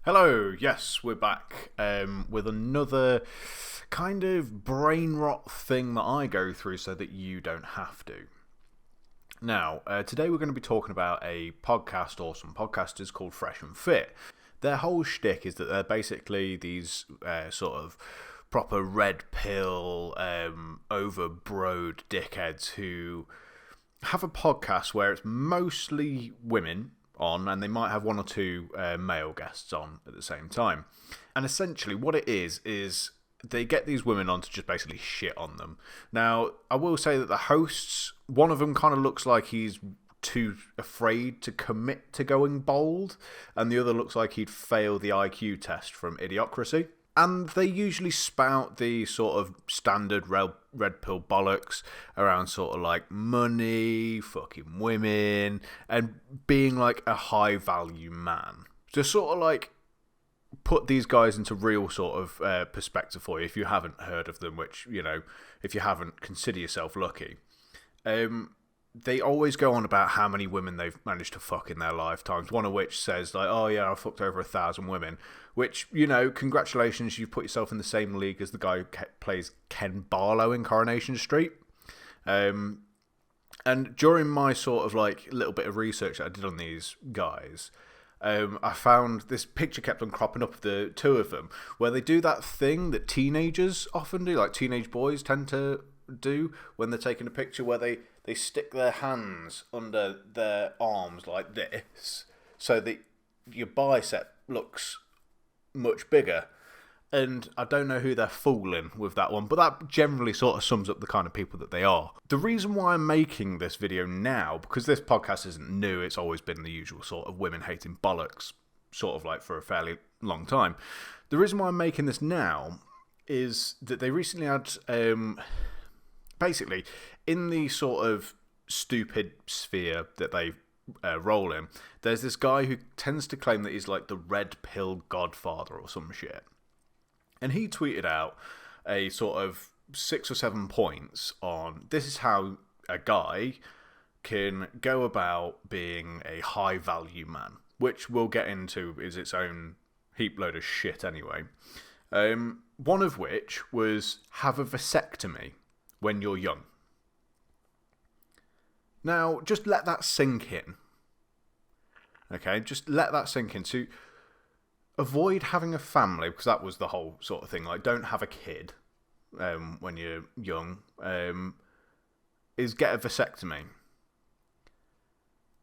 Hello, yes, we're back with another kind of brain rot thing that I go through so that you don't have to. Now, today we're going to be talking about a podcast or some podcasters called Fresh and Fit. Their whole shtick is that they're basically these sort of proper red pill, overbroad dickheads who have a podcast where it's mostly women on, and they might have one or two male guests on at the same time. And essentially what it is they get these women on to just basically shit on them. Now, I will say that the hosts, one of them kind of looks like he's too afraid to commit to going bold, and the other looks like he'd fail the IQ test from Idiocracy. And they usually spout the sort of standard red pill bollocks around sort of like money, fucking women, and being like a high value man. Just sort of like put these guys into real sort of perspective for you if you haven't heard of them, which, you know, if you haven't, consider yourself lucky. They always go on about how many women they've managed to fuck in their lifetimes, one of which says, like, oh yeah, I fucked over 1,000 women, which, you know, congratulations, you've put yourself in the same league as the guy who plays Ken Barlow in Coronation Street. And during my sort of, like, little bit of research that I did on these guys, I found this picture kept on cropping up of the two of them, where they do that thing that teenagers often do, like teenage boys tend to do when they're taking a picture, where they stick their hands under their arms like this so that your bicep looks much bigger. And I don't know who they're fooling with that one, but that generally sort of sums up the kind of people that they are. The reason why I'm making this video now, because this podcast isn't new, it's always been the usual sort of women hating bollocks, sort of like for a fairly long time. The reason why I'm making this now is that they recently had basically, in the sort of stupid sphere that they roll in, there's this guy who tends to claim that he's like the red pill godfather or some shit. And he tweeted out a sort of 6 or 7 points on this is how a guy can go about being a high value man, which we'll get into is its own heap load of shit anyway. One of which was have a vasectomy when you're young. Now, just let that sink in. Okay, just let that sink in. So, avoid having a family, because that was the whole sort of thing. Like, don't have a kid when you're young. Is get a vasectomy.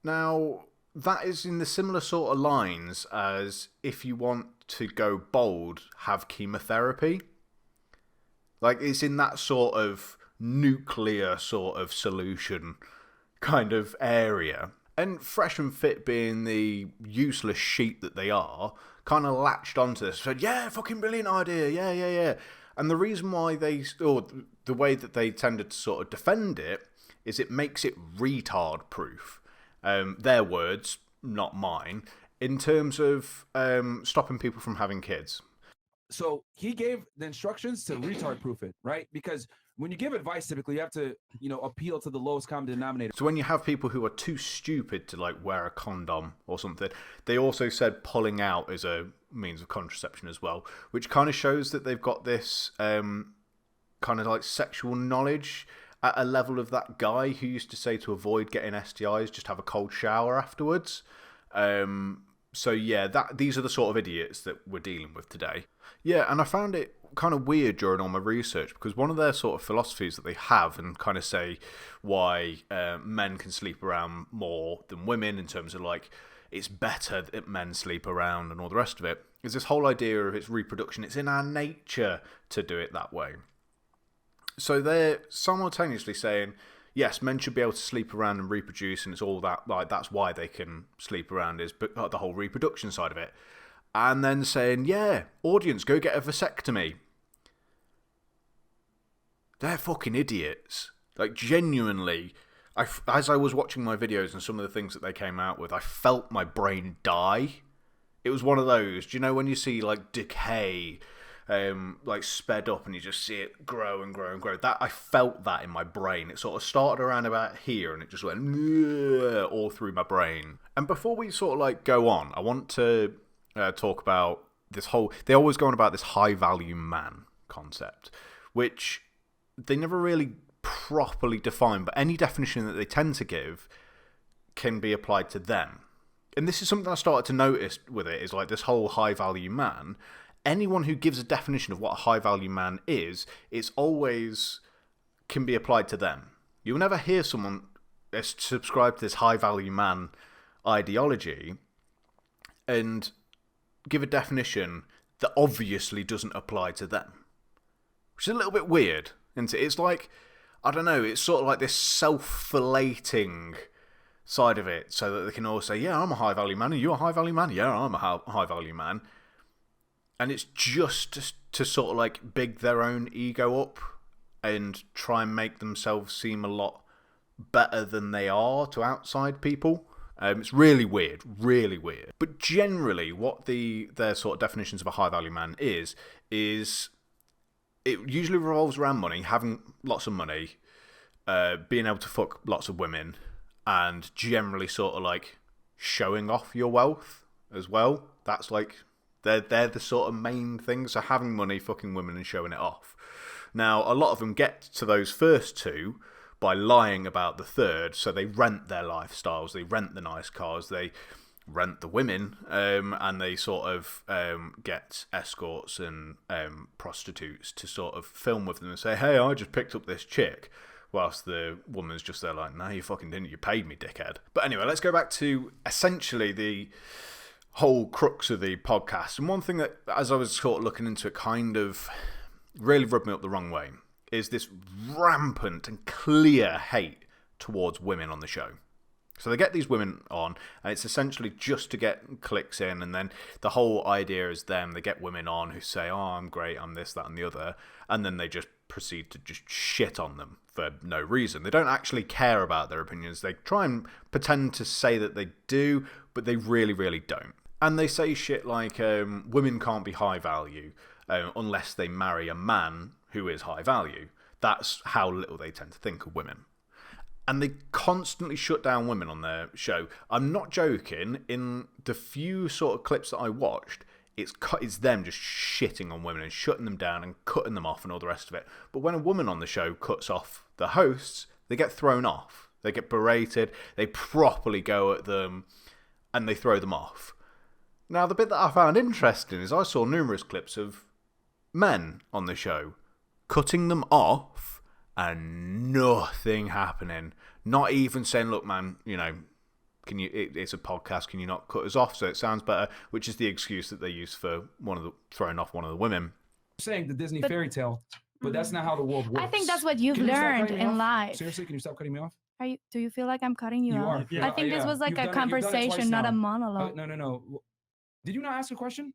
Now, that is in the similar sort of lines as if you want to go bold, have chemotherapy. Like, it's in that sort of nuclear sort of solution kind of area. And Fresh and Fit, being the useless sheep that they are, kind of latched onto this. Said, yeah, fucking brilliant idea, yeah. And the reason why or the way that they tended to sort of defend it, is it makes it retard proof. Their words, not mine, in terms of stopping people from having kids. So he gave the instructions to retard proof it, right? Because when you give advice, typically you have to, appeal to the lowest common denominator. So when you have people who are too stupid to like wear a condom or something, they also said pulling out is a means of contraception as well, which kind of shows that they've got this kind of like sexual knowledge at a level of that guy who used to say to avoid getting STIs, just have a cold shower afterwards. So yeah, these are the sort of idiots that we're dealing with today. Yeah, and I found it kind of weird during all my research, because one of their sort of philosophies that they have and kind of say why men can sleep around more than women in terms of like it's better that men sleep around and all the rest of it, is this whole idea of its reproduction. It's in our nature to do it that way. So they're simultaneously saying, yes, men should be able to sleep around and reproduce, and it's all that, like, that's why they can sleep around, is the whole reproduction side of it. And then saying, yeah, audience, go get a vasectomy. They're fucking idiots. Like, genuinely, as I was watching my videos and some of the things that they came out with, I felt my brain die. It was one of those, do you know when you see, like, decay like sped up and you just see it grow and grow and grow. That I felt that in my brain. It sort of started around about here and it just went all through my brain. And before we sort of like go on, I want to talk about this whole... They always go on about this high-value man concept, which they never really properly define, but any definition that they tend to give can be applied to them. And this is something I started to notice with it, is like this whole high-value man. Anyone who gives a definition of what a high-value man is, it's always can be applied to them. You'll never hear someone subscribe to this high-value man ideology and give a definition that obviously doesn't apply to them. Which is a little bit weird, isn't it? It's like, I don't know, it's sort of like this self-flating side of it, so that they can all say, yeah, I'm a high-value man, and you're a high-value man, yeah, I'm a high-value man. And it's just to sort of like big their own ego up and try and make themselves seem a lot better than they are to outside people. It's really weird, really weird. But generally, what their sort of definitions of a high-value man is it usually revolves around money, having lots of money, being able to fuck lots of women, and generally sort of like showing off your wealth as well. That's like, they're the sort of main things. So having money, fucking women, and showing it off. Now, a lot of them get to those first two by lying about the third, so they rent their lifestyles, they rent the nice cars, they rent the women, and they sort of get escorts and prostitutes to sort of film with them and say, hey, I just picked up this chick, whilst the woman's just there like, no, you fucking didn't, you paid me, dickhead. But anyway, let's go back to essentially the whole crux of the podcast. And one thing that, as I was sort of looking into it, kind of really rubbed me up the wrong way, is this rampant and clear hate towards women on the show. So they get these women on, and it's essentially just to get clicks in, and then the whole idea is they get women on who say, oh, I'm great, I'm this, that, and the other, and then they just proceed to just shit on them for no reason. They don't actually care about their opinions. They try and pretend to say that they do, but they really, really don't. And they say shit like, women can't be high value unless they marry a man who is high value. That's how little they tend to think of women. And they constantly shut down women on their show. I'm not joking. In the few sort of clips that I watched, it's them just shitting on women and shutting them down and cutting them off and all the rest of it. But when a woman on the show cuts off the hosts, they get thrown off. They get berated. They properly go at them and they throw them off. Now, the bit that I found interesting is I saw numerous clips of men on the show cutting them off and nothing happening. Not even saying, look, man, you know, it's a podcast, can you not cut us off so it sounds better? Which is the excuse that they use for throwing off one of the women. Saying the Disney fairy tale, but that's not how the world works. I think that's what you've learned in life. Seriously, can you stop cutting me off? Do you feel like I'm cutting you off? Yeah, I think this was like a conversation, not a monologue. No. Did you not ask a question?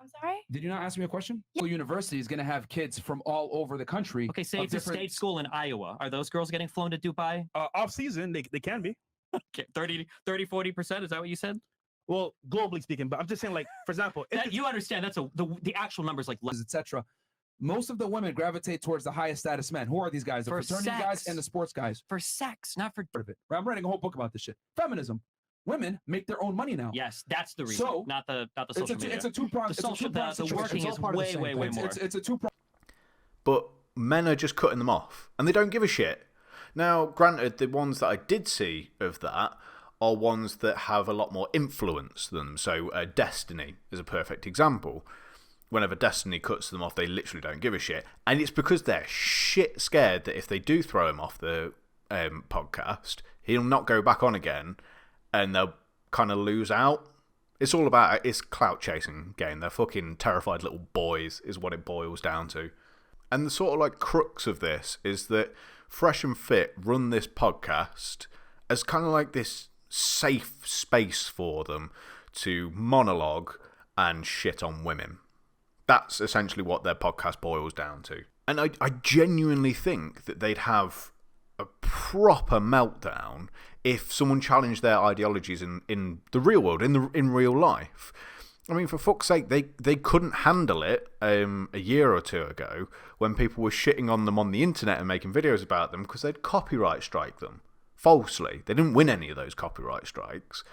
I'm sorry? Did you not ask me a question? Yeah. University is going to have kids from all over the country. Okay, say it's a state school in Iowa. Are those girls getting flown to Dubai? Off season, they can be. Okay, 40%, is that what you said? Well, globally speaking, but I'm just saying, like, for example, you understand that's the actual numbers, like etc. Most of the women gravitate towards the highest status men. Who are these guys? The fraternity guys and the sports guys. For sex, not for... I'm writing a whole book about this shit. Feminism. Women make their own money now. Yes, that's the reason. So, not the social media. It's a two-pronged. The working is way more. It's a two-pronged. But men are just cutting them off, and they don't give a shit. Now, granted, the ones that I did see of that are ones that have a lot more influence than them. So, Destiny is a perfect example. Whenever Destiny cuts them off, they literally don't give a shit. And it's because they're shit scared that if they do throw him off the podcast, he'll not go back on again, and they'll kind of lose out. It's all about, it's clout chasing game. They're fucking terrified little boys is what it boils down to. And the sort of like crux of this is that Fresh and Fit run this podcast as kind of like this safe space for them to monologue and shit on women. That's essentially what their podcast boils down to. And I genuinely think that they'd have a proper meltdown if someone challenged their ideologies in the real world, in real life. I mean, for fuck's sake, they couldn't handle it a year or two ago when people were shitting on them on the internet and making videos about them because they'd copyright strike them falsely. They didn't win any of those copyright strikes.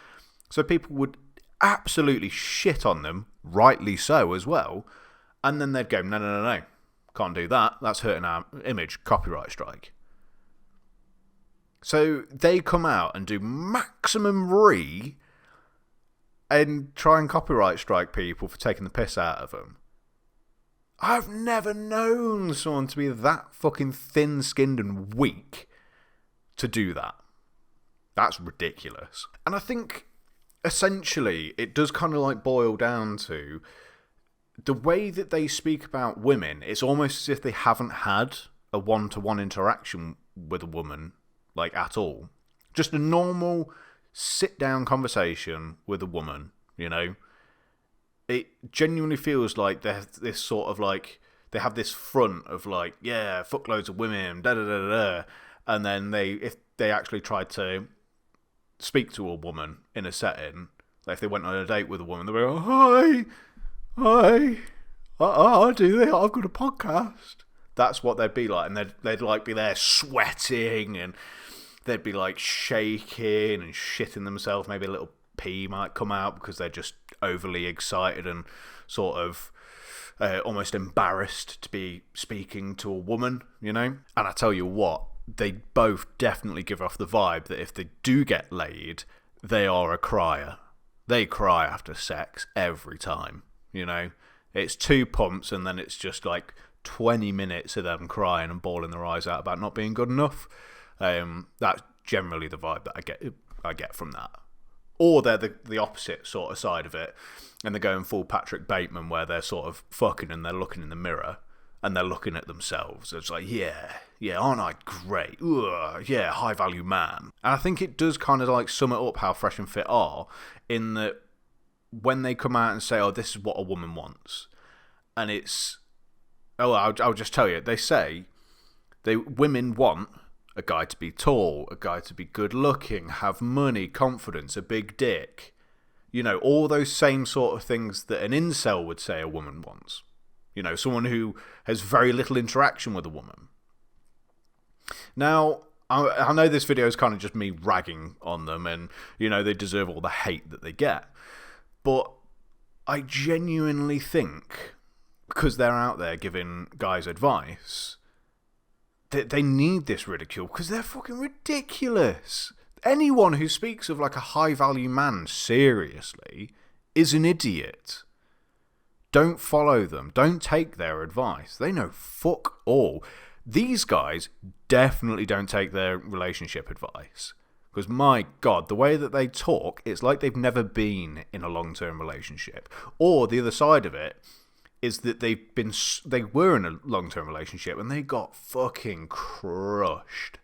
So people would absolutely shit on them, rightly so as well, and then they'd go, no, can't do that, that's hurting our image, copyright strike. So they come out and do maximum and try and copyright strike people for taking the piss out of them. I've never known someone to be that fucking thin-skinned and weak to do that. That's ridiculous. And I think, essentially, it does kind of like boil down to the way that they speak about women. It's almost as if they haven't had a one-to-one interaction with a woman, like, at all. Just a normal sit-down conversation with a woman, you know? It genuinely feels like they have this sort of like, they have this front of like, yeah, fuck loads of women, da-da-da-da-da. And then if they actually tried to speak to a woman in a setting, like if they went on a date with a woman, they'd be like, hi, I'll do it, I've got a podcast. That's what they'd be like. And they'd like be there sweating, and they'd be like shaking and shitting themselves. Maybe a little pee might come out because they're just overly excited and sort of almost embarrassed to be speaking to a woman, you know? And I tell you what, they both definitely give off the vibe that if they do get laid, they are a crier. They cry after sex every time, you know? It's 2 pumps and then it's just like 20 minutes of them crying and bawling their eyes out about not being good enough. That's generally the vibe that I get from that. Or they're the opposite sort of side of it, and they're going full Patrick Bateman, where they're sort of fucking and they're looking in the mirror and they're looking at themselves. It's like, yeah, aren't I great? Ugh, yeah, high value man. And I think it does kind of like sum it up how Fresh and Fit are, in that when they come out and say, oh, this is what a woman wants, and it's, oh, I'll just tell you, they say women want a guy to be tall, a guy to be good looking, have money, confidence, a big dick. You know, all those same sort of things that an incel would say a woman wants. You know, someone who has very little interaction with a woman. Now, I know this video is kind of just me ragging on them, and, you know, they deserve all the hate that they get. But I genuinely think, because they're out there giving guys advice, they need this ridicule because they're fucking ridiculous. Anyone who speaks of like a high value man seriously is an idiot. Don't follow them. Don't take their advice. They know fuck all. These guys definitely don't take their relationship advice. Because my God, the way that they talk, it's like they've never been in a long-term relationship. Or the other side of it is that they were in a long-term relationship and they got fucking crushed.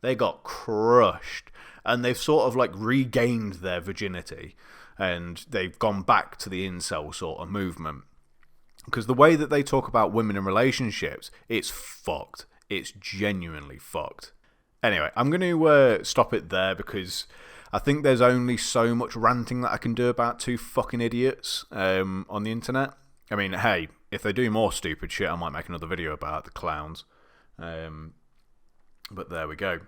They got crushed. And they've sort of like regained their virginity. And they've gone back to the incel sort of movement. Because the way that they talk about women in relationships, it's fucked. It's genuinely fucked. Anyway, I'm going to stop it there because I think there's only so much ranting that I can do about two fucking idiots on the internet. I mean, hey, if they do more stupid shit, I might make another video about the clowns. But there we go.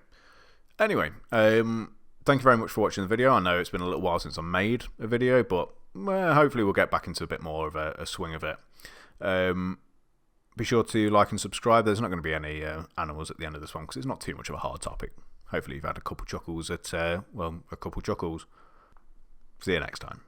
Anyway, thank you very much for watching the video. I know it's been a little while since I made a video, but hopefully we'll get back into a bit more of a swing of it. Be sure to like and subscribe. There's not going to be any animals at the end of this one because it's not too much of a hard topic. Hopefully you've had a couple chuckles at, a couple chuckles. See you next time.